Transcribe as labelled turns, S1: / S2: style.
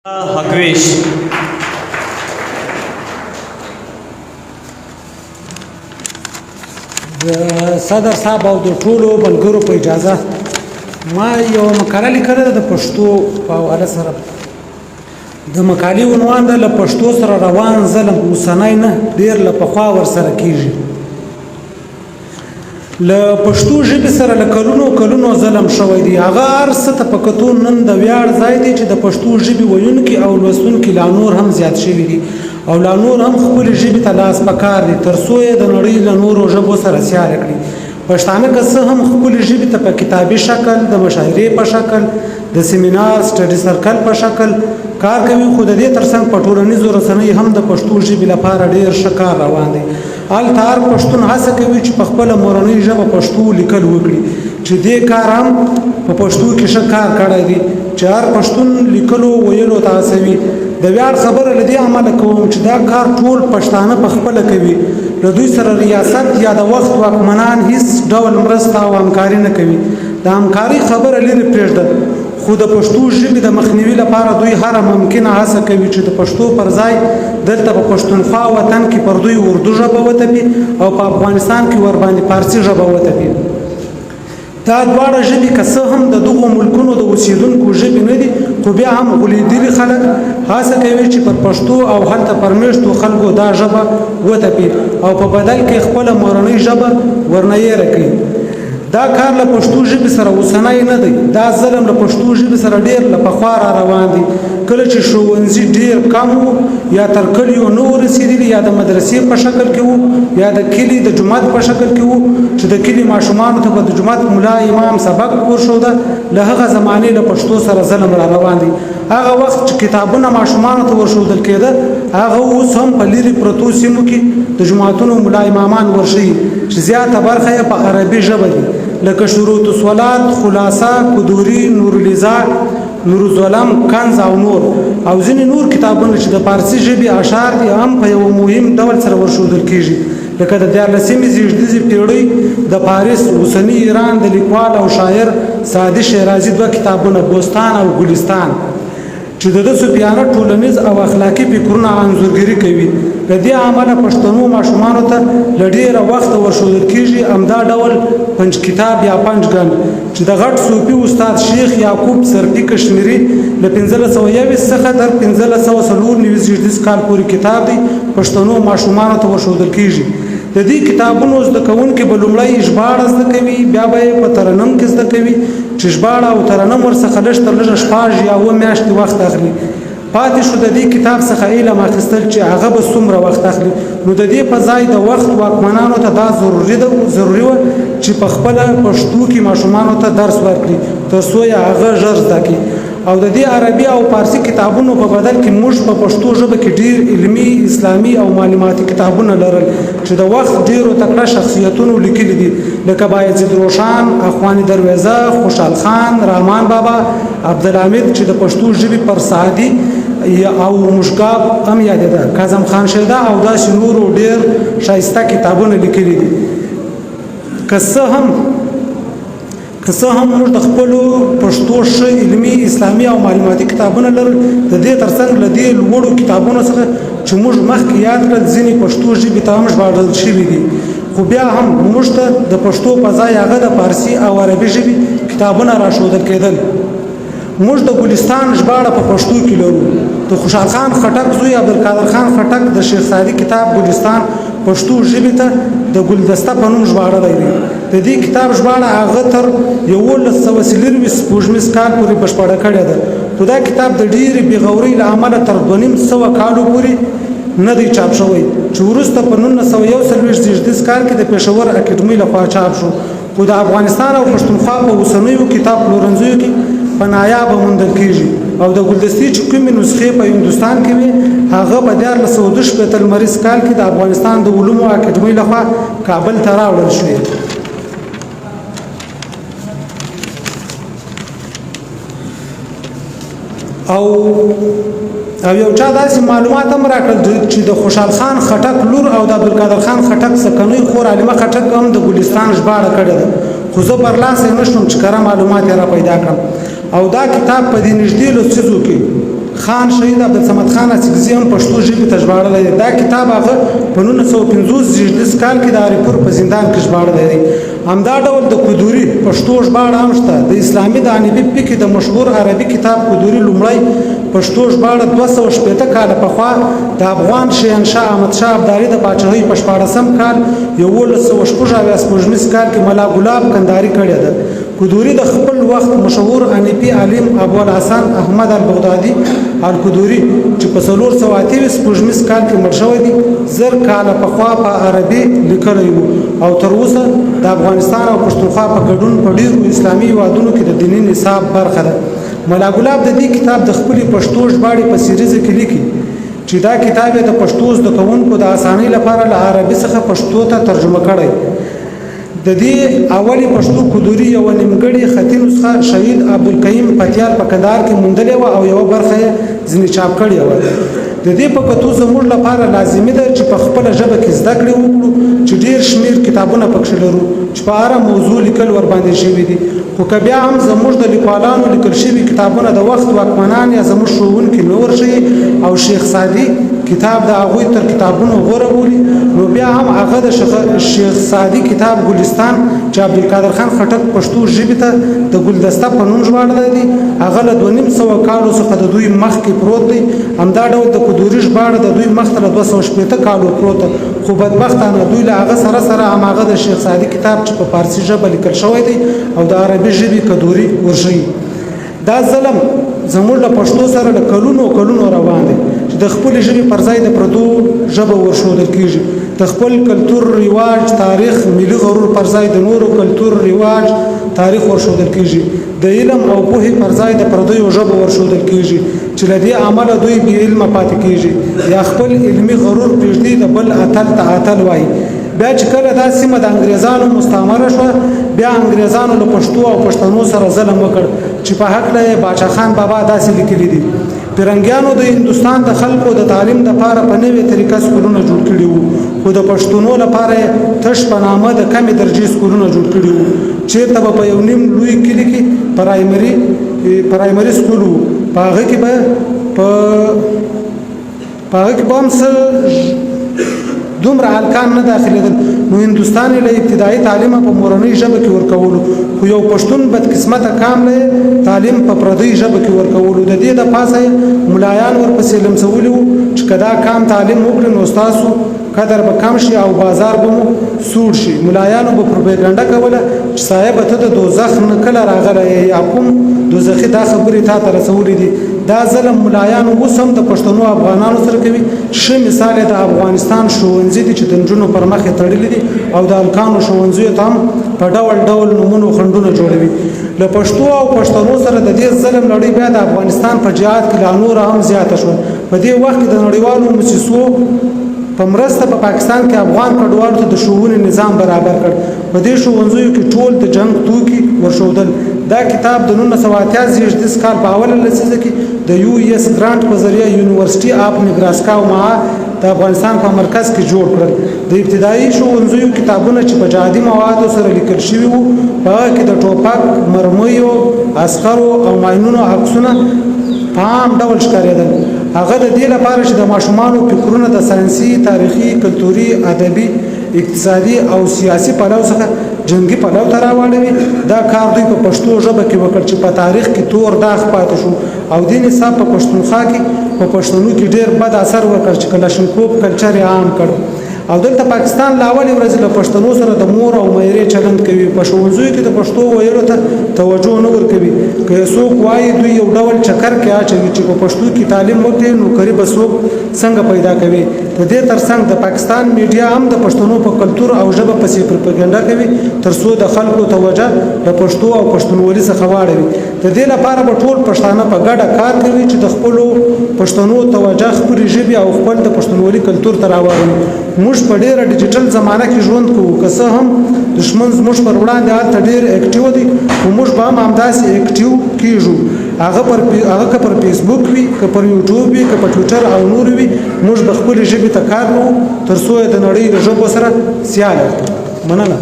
S1: حقویش
S2: د صدر صاحب او د ټولو ملګرو په اجازه ما یو مقاله لیکله د پښتو په حواله سره د مقالې عنوان ده له پښتو سره روان ظلم اوسنی نه ډېر له پخوا ورسره کېږي. له پښتو ژبې سره له کلونو ظلم شوی دی. هغه هر څه ته په کتو نن د ویاړ ځای دی چې د پښتو ژبې ویونکي او لوستونکي لا نور هم زیات شوي دي او لا نور هم خپلې ژبې ته لاس په کار دي تر څو یې د نړۍ له نورو ژبو سره سیاله کړي. پښتانه که څه هم خپلې ژبې ته په کتابي شکل د مشاعرې په شکل د سیمینار سټډي سرکل په شکل کار کوي، خو د دې ترڅنګ په ټولنیزو رسنیو هم د پښتو ژبې لپاره ډېر ښه کار روان دی. هلته هر پښتون هڅه کوي چې په خپله مورنۍ ژبه پښتو لیکل وکړي، چې دې کار هم په پښتو کې ښه کار کړی دی چې هر پښتون لیکلو ویلو ته هڅوي. د ویاړ خبره له دې امله کوم چې دا کار ټول پښتانه په خپله کوي. له دوی سره ریاست یا د وخت واکمنان هیڅ ډول مرسته او همکاري نه کوي. د همکاري خبره لرې پرېږده، خو د پښتو ژبې د مخنیوي لپاره دوی هره ممکنه هڅه کوي چې د پښتو پر ځای دلته په پښتونخوا وطن کې پر دوی اردو ژبه وتپي او په افغانستان کې ورباندې فارسي ژبه وتپي. دا دواړه ژبې که څه هم د دغو ملکونو د اوسیدونکو ژبې نه دي، خو بیا هم غولېدلي خلک هڅه کوي چې پر پښتو او هلته پر میشتو خلکو دا ژبه وتپي او په بدل کې خپله مورنۍ ژبه ورنه هېره کړي. دا کار له پښتو ژبې سره اوسنی نه دی. دا ظلم له پښتو ژبې سره ډېر له پخوا را روان دی. کله چې ښوونځي ډېر کم وو یا تر کلیو نه وو رسېدلي یا د مدرسې په شکل کې وو یا د کلي د جومات په شکل کې وو چې د کلي ماشومانو ته به د جومات ملا امام سبق ورښوده، له هغه زمانې له پښتو سره ظلم را روان دی. هغه وخت چې کتابونه ماشومانو ته ورښودل کېده، هغه اوس هم په لرې پرتو سیمو کې د جوماتونو ملا امامان ورښیي چې زیاته برخه یې په عربي ژبه دي، لکه شروط الصلات، خلاصه، کدوري، نورالضا، نورالظلم، کنز او نور. او ځینې نور کتابونه چې د فارسي ژبې اشعار دي هم په یو مهم ډول سره ورښودل کېږي، لکه د 14مې زېږدیزې پېړۍ د پاریس اوسني ایران د لیکوال او شاعر سعدي شیرازي 2 کتابونه بوستان او ګلستان چې د ده صوفیانه ټولنیز او اخلاقي فکرونه انځورګري کوي. له دې امله پښتنو ماشومانو ته له ډېره وخته ورښودل کېږي همدا ډول پنج کتاب یا پنجګن چې د غټ صوفي استاد شیخ یعقوب سرپي کشمیري له 1521 څخه تر 1594 کال پورې کتاب دی پښتنو ماشومانو ته ورښودل کېږي. د دې کتابونو زده کوونکي به لومړی ژباړه زده کوي، بیا به یې په ترنم کې زده کوي چې ژباړه او ترنم ورڅخه لږ تر لږه 6 یا 7 میاشتې وخت اخلي. پاتې شو د دې کتاب څخه علم اخیستل چې هغه به څومره وخت اخلي. نو د دې په ځای د وخت واکمنانو ته دا ضروري وه چې په خپله پښتو کې ماشومانو ته درس ورکړي تر څو یې هغه ژر زده کړي. او د دې عربي او فارسي کتابونو په بدل کې موږ په پښتو ژبه کې ډېر علمي، اسلامي او معلوماتي کتابونه لرل چې د وخت ډېرو تکړه شخصیتونو لیکلي دي، لکه بایزید روښان، اخوان درویزه، خوشحال خان، رحمان بابا، عبدالحمید چې د پښتو ژبې پر سعدي او مشکاب هم یادېده، کاظم خان شیدا او داسې نورو ډېر ښایسته کتابونه لیکلي دي. که څه هم موږ د خپلو پښتو ښه علمي، اسلامي او معلوماتي کتابونه لرل، د دې ترڅنګ له دې لوړو کتابونو څخه چې موږ مخکې یاد کړل ځینې پښتو ژبې ته هم ژباړل شوي دي، خو بیا هم موږ ته د پښتو په ځای هغه د فارسي او عربي ژبې کتابونه راښودل کېدل. موږ د ګلستان ژباړه په پښتو کې لرو. د خوشحال خان خټک زوی عبدالقادر خان خټک د شیخ سعدي کتاب ګلستان پښتو ژبې ته د ګلدسته په نوم ژباړلی دی. د دې کتاب ژباړه هغه تر 1124 کال پورې بشپړه کړې ده، خو دا کتاب د ډېرې بېغورۍ له امله تر 2500 کالو پورې نه دی چاپ شوی، چې وروسته په 1941 کال کې د پېښور اکاډمۍ لخوا چاپ شو، خو د افغانستان او پښتونخوا په اوسنیو کتاب پلورنځیو کې په نایابه موندل کېږي. او د ګلدستې چې کومې نسخې په هندوستان کې وي، هغه په 1422 لمریز کال کې د افغانستان د علومو اکاډمۍ لخوا کابل ته راوړل شوې. او یو چا داسې معلومات هم راکړل چې د خوشحال خان خټک لور او د عبدالقادر خان خټک سکنوي خور عالمه خټک هم د ګلستان ژباړه کړې ده، خو زه برلاسه نه شوم چې کره معلومات یې را پیدا کړم. او دا کتاب په دې نږدې لسیزو کې خان شهید عبدالصمد خان اڅکزي هم پښتو ژبې ته ژباړلی دی. دا کتاب هغه په 1950 کال کې د اریپور په زندان کې ژباړلی دی. همدا ډول د کدوري پښتو ژباړه هم شته. د اسلامي د حنیفي فقه د مشهور عربي کتاب کدوري لومړی پښتو ژباړه 280 کاله پخوا د افغان شهنشاه احمد شاه ابدالي د پاچاهۍ په 14 کال 1186 کال کې ملا ګلاب کندهاري کړې ده. کدوري د خپل وخت مشهور حنیفي عالم ابو الحسن احمد البغدادي الکدوري چې په 428 کال کې مړ شوی دی 1000 کاله پخوا په عربي لیکلی و او تر اوسه د افغانستان او پښتونخوا په ګډون په ډیرو اسلامي هیوادونو کې د دیني نصاب برخه ده. ملا ګلاب د دې کتاب د خپلې پښتو ژباړې په سیریزه کې لیکي چې دا کتاب د پښتو زده کوونکو د اسانۍ لپاره له عربي څخه پښتو ته ترجمه کړی. د دې اولی پښتو کدوري یو نیمګړې خطي نسخه شهید عبدالقیوم پتیال په کندهار کې موندلې وه او یوه برخه یې ځینې چاپ کړې وه. د دې په کتو زموږ لپاره لازمي ده چې په خپله ژبه کې زده کړې وکړو چې ډېر شمېر کتابونه پکښې لرو چې په هره موضوع لیکل ورباندې شوي دي. خو که بیا هم زموږ د لیکوالانو لیکل شوي کتابونه د وخت واکمنان یا زموږ ښوونکي نه ورښیي او شیخ سعدي کتاب د هغوی تر کتابونو غوره بولي، نو بیا هم هغه د شیخ سعدي کتاب ګلستان چې عبدالقادر خان خټک پښتو ژبې ته د ګلدسته په نوم ژباړلی دی هغه له 2500 کالو څخه د دوی مخکې پروت دی. همدا ډول د کدوري ژباړه د دوی مخته له 280 کالو پروته، خو بدبختانه دوی له هغه سره هماغه د شیخ سعدي کتاب چې په فارسي ژبه لیکل شوی دی او د عربي ژبې کدوري ورښیي. دا ظلم زموږ له پښتو سره له کلونو روان دی چې د خپلې ژبې پر ځای د پردو ژبه ورښودل کېږي. د خپل کلتور، رواج، تاریخ، ملي غرور پر ځای د نورو کلتور، رواج، تاریخ ورښودل کېږي. د علم او پوهې پر ځای د پردیو ژبه ورښودل کېږي چې له دې عمله دوی بې علمه پاتې کېږي یا خپل علمي غرور پرېږدي د بل اتل ته اتل وایي. بیا چې کله دا سیمه د انګریزانو مستعمره شوه بیا انګریزانو له پښتو او پښتنو سره ظلم وکړ چې په هکله یې باچا خان بابا داسې لیکلي دي: پیرنګیانو د هندوستان د خلکو د تعلیم لپاره په نوې طریقه سکولونه جوړ کړي وو، خو د پښتنو لپاره یې تش په نامه د کمې درجې سکولونه جوړ کړي وو. چېرته به په یو نیم لوی کلي کې پرایمري سکول وو، په هغه کې به هم څه دومره هلکان نه داخلېدل، نو هندوستان یې له ابتدایي تعلیمه په مورنۍ ژبه کې ورکولو، خو یو پښتون بدقسمته قام له تعلیم په پردۍ ژبه کې ورکولو. د دې د پاسه ملایان ورپسې لمسولي وو چې که دا قام تعلیم وکړي نو ستاسو قدر به کم شي او بازار به مو سوړ شي. ملایانو به پروپاګانډه کوله چې صاحبه ته د دوزخ نه کله راغلی یا کوم دوزخي دا خبرې تا ته رسولي دي. دا ظلم ملایانو اوس هم د پښتنو افغانانو سره کوي. ښه مثال یې د افغانستان ښوونځي دي چې د نجونو پر مخ یې تړلي دي او د هلکانو ښوونځیو ته هم په ډول ډول نومونو خنډونه جوړوي. له پښتو او پښتنو سره د دې ظلم لړۍ بیا د افغانستان په جهاد کې لا نوره هم زیاته شوه. په دې وخت کې د نړیوالو موسسو په مرسته په پاکستان کې افغان کډوالو ته د ښوونې نظام برابر کړ. په دې ښوونځیو کې ټول د جنګ توکي ورښودل. دا کتاب د 1988 کال په اوله لسیزه کې د US ګرانټ په ذریعه یونیورسيټي اف نیبراسکا او د افغانستان په مرکز کې جوړ کړل. د ابتدایي ښوونځیو کتابونه چې په جهادي موادو سره لیکل شوي وو په هغه کې د ټوپک، مرمیو، عسکرو او ماینونو عکسونه په عام ډول ښکارېدل. هغه د دې لپاره چې د ماشومانو فکرونه د ساینسي، تاریخي، کلتوري، ادبي، اقتصادي او سیاسي پلو څخه جنگي پلو ته راوړوي. دا کار دوی په پښتو ژبه کې وکړ چې په تاریخ کې تور داغ پاتې شو او دې نصاب په پښتونخوا کې په پښتنو کې ډېر بد اثر وکړ چې کلاشینکوف کلچر یې عام کړ. او دلته پاکستان لا اولې ورځې له پښتنو سره د مور او میرې چلند کوي. په ښوونځیو کې د پښتو ویلو ته توجه نه ورکوي. که څوک وایي دوی یو ډول چکر کې اچوي چې په پښتو کې تعلیم وکړي نوکري به څوک څنګه پیدا کوي. د دې ترڅنګ د پاکستان میډیا هم د پښتنو په کلتور او ژبه پسې پروپاګانډه کوي تر څو د خلکو توجه د پښتو او پښتونولي څخه واړوي. د دې لپاره به ټول پښتانه په ګډه کار کوي چې د خپلو پښتنو توجه خپلې ژبې او خپل د پښتونولي کلتور ته راوړي. موږ په ډېره ډیجیټل زمانه کې ژوند کوو، که څه هم دښمن زموږ پر وړاندې هلته ډېر اکټیو دی، خو موږ به هم همداسې اکټیو کېږو. هغه که پر فیسبوک وي، که پر یوټیوب وي، که په ټویټر او نور وي، موږ به خپلې ژبې ته کار کوو تر څو یې د نړۍ د ژبو سره سیاله کړو. مننه.